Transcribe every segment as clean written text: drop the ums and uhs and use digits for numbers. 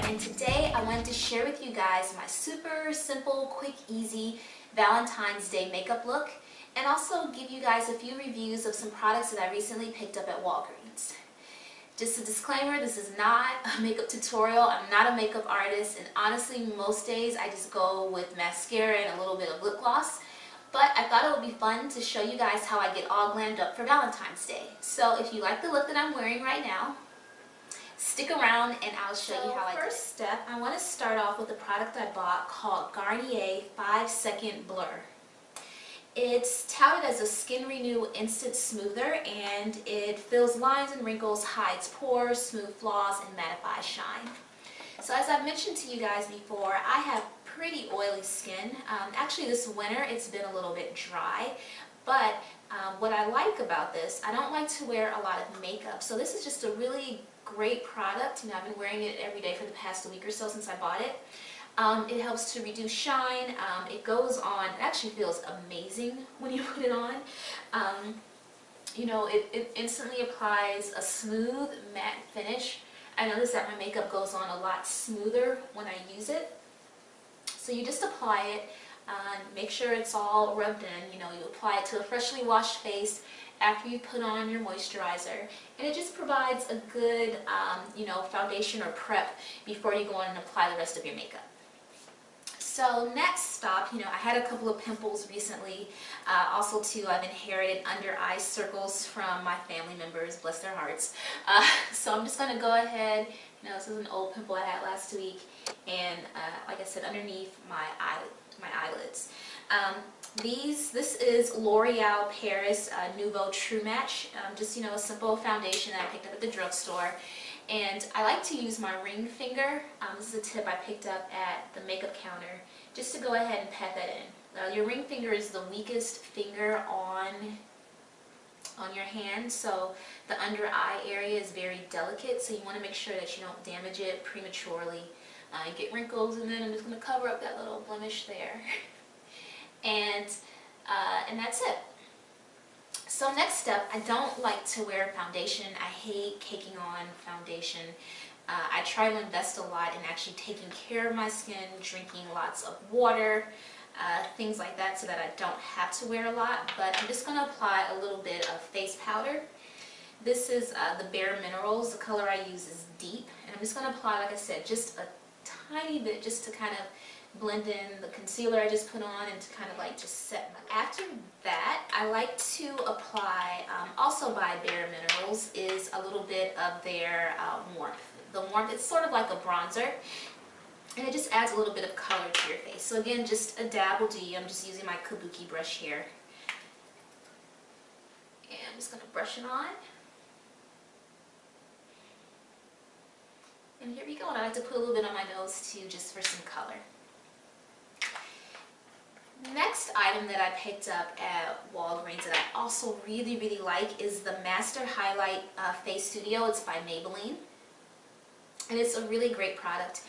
and today I wanted to share with you guys my super simple, quick, easy Valentine's Day makeup look, and also give you guys a few reviews of some products that I recently picked up at Walgreens. Just a disclaimer, this is not a makeup tutorial. I'm not a makeup artist, and honestly most days I just go with mascara and a little bit of lip gloss. But I thought it would be fun to show you guys how I get all glammed up for Valentine's Day. So if you like the look that I'm wearing right now, stick around and I'll show you how I do it. First step, I want to start off with a product I bought called Garnier 5-Second Blur. It's touted as a skin renew instant smoother, and it fills lines and wrinkles, hides pores, smooth flaws, and mattifies shine. So as I've mentioned to you guys before, I have pretty oily skin. Actually this winter it's been a little bit dry, but what I like about this, I don't like to wear a lot of makeup, so this is just a really great product. You know, I've been wearing it every day for the past week or so since I bought it. It helps to reduce shine. It goes on, it actually feels amazing when you put it on. You know, it instantly applies a smooth matte finish. I notice that my makeup goes on a lot smoother when I use it. So you just apply it, make sure it's all rubbed in. You know, you apply it to a freshly washed face after you put on your moisturizer, and it just provides a good you know, foundation or prep before you go on and apply the rest of your makeup. So next stop, you know, I had a couple of pimples recently. Also too, I've inherited under eye circles from my family members, bless their hearts. So I'm just going to go ahead, you know, this is an old pimple I had last week, and like I said, underneath my eyelids. This is L'Oreal Paris Nouveau True Match, just, you know, a simple foundation that I picked up at the drugstore. And I like to use my ring finger. This is a tip I picked up at the makeup counter, just to go ahead and pat that in. Your ring finger is the weakest finger on your hand, so the under eye area is very delicate, so you want to make sure that you don't damage it prematurely. You get wrinkles, and then I'm just going to cover up that little blemish there. And that's it. So next step, I don't like to wear foundation. I hate caking on foundation. I try to invest a lot in actually taking care of my skin, drinking lots of water, things like that, so that I don't have to wear a lot. But I'm just going to apply a little bit of face powder. This is the Bare Minerals. The color I use is deep, and I'm just going to apply, like I said, just a tiny bit, just to kind of blend in the concealer I just put on, and to kind of like just set my... After that, I like to apply, also by Bare Minerals, is a little bit of their warmth. The warmth, it's sort of like a bronzer, and it just adds a little bit of color to your face. So again, just a dab will do. I'm just using my kabuki brush here. And I'm just going to brush it on. And here we go. And I like to put a little bit on my nose too, just for some color. Next item that I picked up at Walgreens that I also really like is the Master Highlight Face Studio. It's by Maybelline, and it's a really great product.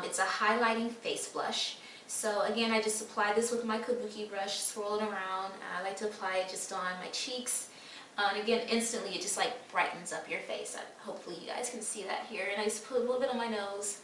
It's a highlighting face blush. So again, I just apply this with my kabuki brush, swirl it around. I like to apply it just on my cheeks. And again, instantly it just like brightens up your face. Hopefully you guys can see that here. And I just put a little bit on my nose.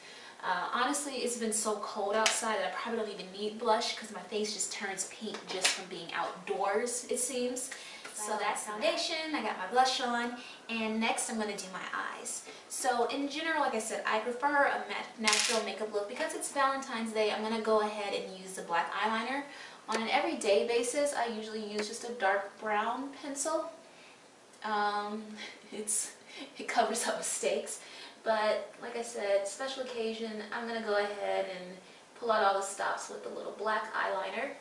Honestly, it's been so cold outside that I probably don't even need blush, because my face just turns pink just from being outdoors, it seems. So that's foundation, I got my blush on, and next I'm going to do my eyes. So in general, like I said, I prefer a natural makeup look. Because it's Valentine's Day, I'm going to go ahead and use the black eyeliner. On an everyday basis, I usually use just a dark brown pencil. It covers up mistakes. But like I said, special occasion, I'm going to go ahead and pull out all the stops with the little black eyeliner.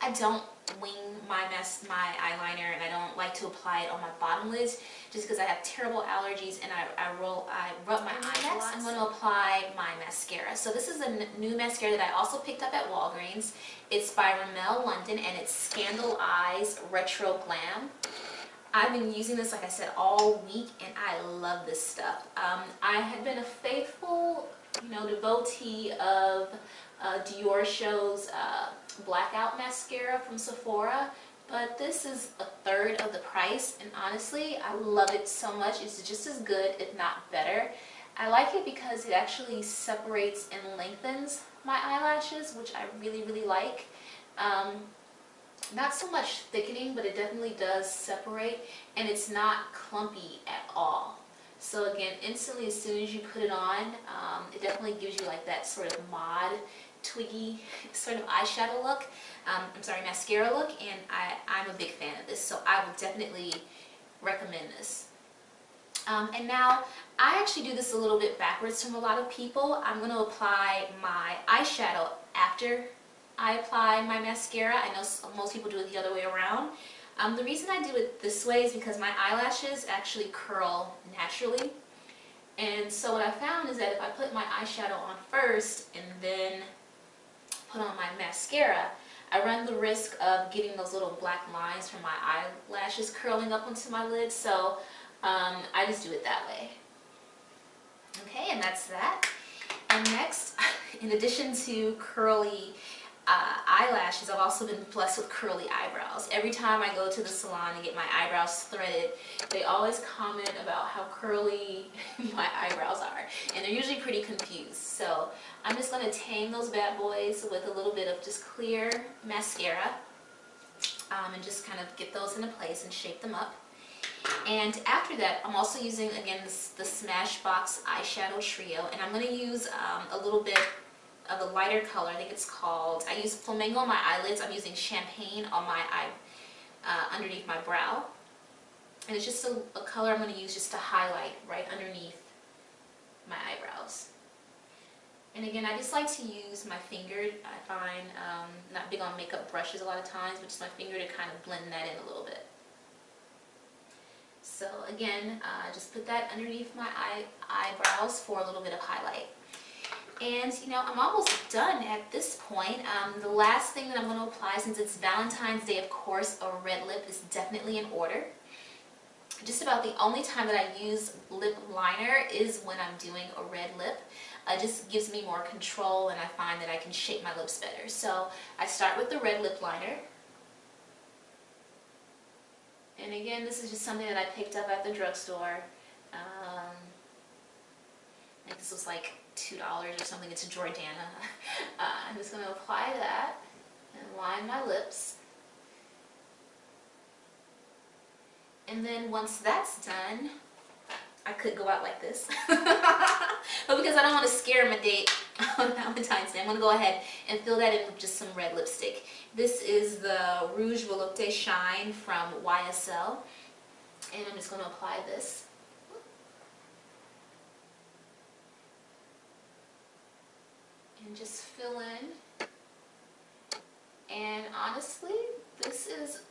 I don't wing my eyeliner, and I don't like to apply it on my bottom lids, just because I have terrible allergies and I rub my eyes a lot. I'm going to apply my mascara. So this is a new mascara that I also picked up at Walgreens. It's by Rimmel London, and it's Scanaleyes Retro Glam. I've been using this, like I said, all week, and I love this stuff. I had been a faithful, you know, devotee of Dior Show's Blackout Mascara from Sephora, but this is a third of the price, and honestly, I love it so much. It's just as good, if not better. I like it because it actually separates and lengthens my eyelashes, which I really, really like. Not so much thickening, but it definitely does separate, and it's not clumpy at all. So again, instantly as soon as you put it on, it definitely gives you like that sort of mod, twiggy sort of eyeshadow look. I'm sorry, mascara look, and I'm a big fan of this, so I would definitely recommend this. And now, I actually do this a little bit backwards from a lot of people. I'm going to apply my eyeshadow after I apply my mascara. I know most people do it the other way around. The reason I do it this way is because my eyelashes actually curl naturally. And so what I found is that if I put my eyeshadow on first and then put on my mascara, I run the risk of getting those little black lines from my eyelashes curling up onto my lid. So I just do it that way. Okay, and that's that. And next, in addition to curly eyelashes, I've also been blessed with curly eyebrows. Every time I go to the salon and get my eyebrows threaded, they always comment about how curly my eyebrows are, and they're usually pretty confused. So I'm just going to tame those bad boys with a little bit of just clear mascara, and just kind of get those into place and shape them up. And after that, I'm also using, again, the Smashbox eyeshadow trio, and I'm going to use a little bit of a lighter color. I think it's called, I use Flamingo on my eyelids. I'm using Champagne on my underneath my brow. And it's just a color I'm going to use just to highlight right underneath my eyebrows. And again, I just like to use my finger. I find, not big on makeup brushes a lot of times, but just my finger to kind of blend that in a little bit. So again, just put that underneath my eyebrows for a little bit of highlight. And you know, I'm almost done at this point. The last thing that I'm going to apply, since it's Valentine's Day, of course, a red lip is definitely in order. Just about the only time that I use lip liner is when I'm doing a red lip. It just gives me more control, and I find that I can shape my lips better. So I start with the red lip liner. And again, this is just something that I picked up at the drugstore. I think this was like $2 or something. It's a Jordana. I'm just going to apply that and line my lips. And then once that's done, I could go out like this. But because I don't want to scare my date on Valentine's Day, I'm going to go ahead and fill that in with just some red lipstick. This is the Rouge Volupté Shine from YSL. And I'm just going to apply this. And just fill in. And honestly, this is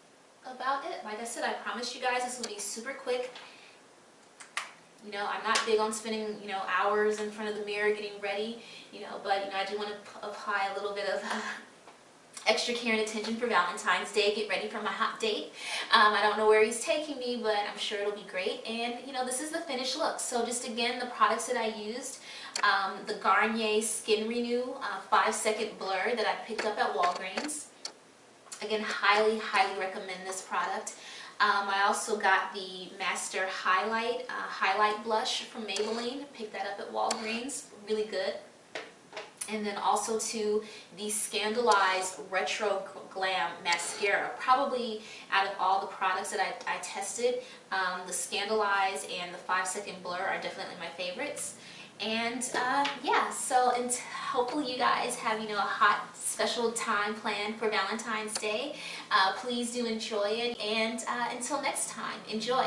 about it. Like I said, I promised you guys this would be super quick. You know, I'm not big on spending, you know, hours in front of the mirror getting ready, you know, but, you know, I do want to apply a little bit of extra care and attention for Valentine's Day, get ready for my hot date. I don't know where he's taking me, but I'm sure it'll be great. And, you know, this is the finished look. So just again, the products that I used, the Garnier Skin Renew 5-second blur that I picked up at Walgreens. Again, highly, highly recommend this product. I also got the Master Highlight Blush from Maybelline. Picked that up at Walgreens. Really good. And then also to the Scanaleyes Retro Glam Mascara. Probably out of all the products that I tested, the Scanaleyes and the 5-second blur are definitely my favorites. And yeah, so hopefully you guys have, you know, a hot special time planned for Valentine's Day. Please do enjoy it, and until next time, enjoy.